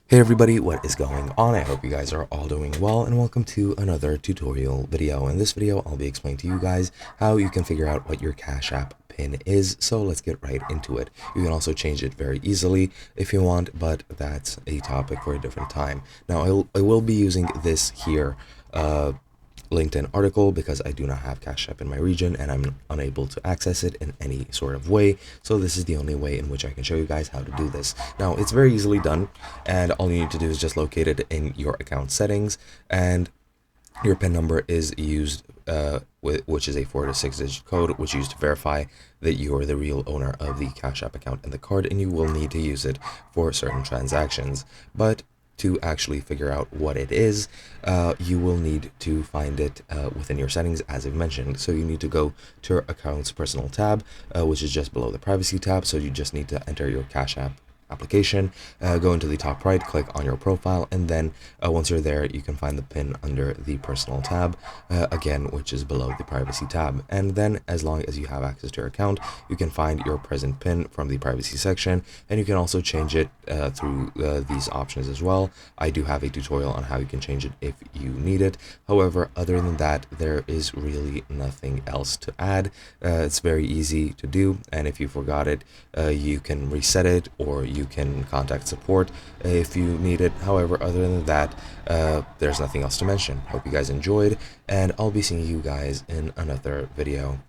Hey everybody, what is going on? I hope you guys are all doing well, and welcome to another tutorial video. In this video, I'll be explaining to you guys how you can figure out what your Cash App pin is. So let's get right into it. You can also change it very easily if you want, but that's a topic for a different time. Now, I will be using this here LinkedIn article because I do not have Cash App in my region and I'm unable to access it in any sort of way. So this is the only way in which I can show you guys how to do this. Now, it's very easily done, and all you need to do is just locate it in your account settings, and your PIN number is used, which is a 4 to 6 digit code, which you use to verify that you're the real owner of the Cash App account and the card, and you will need to use it for certain transactions. But to actually figure out what it is, you will need to find it within your settings, as I've mentioned. So you need to go to your account's personal tab, which is just below the privacy tab. So you just need to enter your Cash App application, go into the top right, click on your profile, and then once you're there, you can find the pin under the personal tab, again, which is below the privacy tab. And then, as long as you have access to your account, you can find your present pin from the privacy section, and you can also change it through these options as well. I do have a tutorial on how you can change it if you need it. However, other than that, there is really nothing else to add. It's very easy to do, and if you forgot it, you can reset it, or you can contact support if you need it. However, other than that, there's nothing else to mention. Hope you guys enjoyed, and I'll be seeing you guys in another video.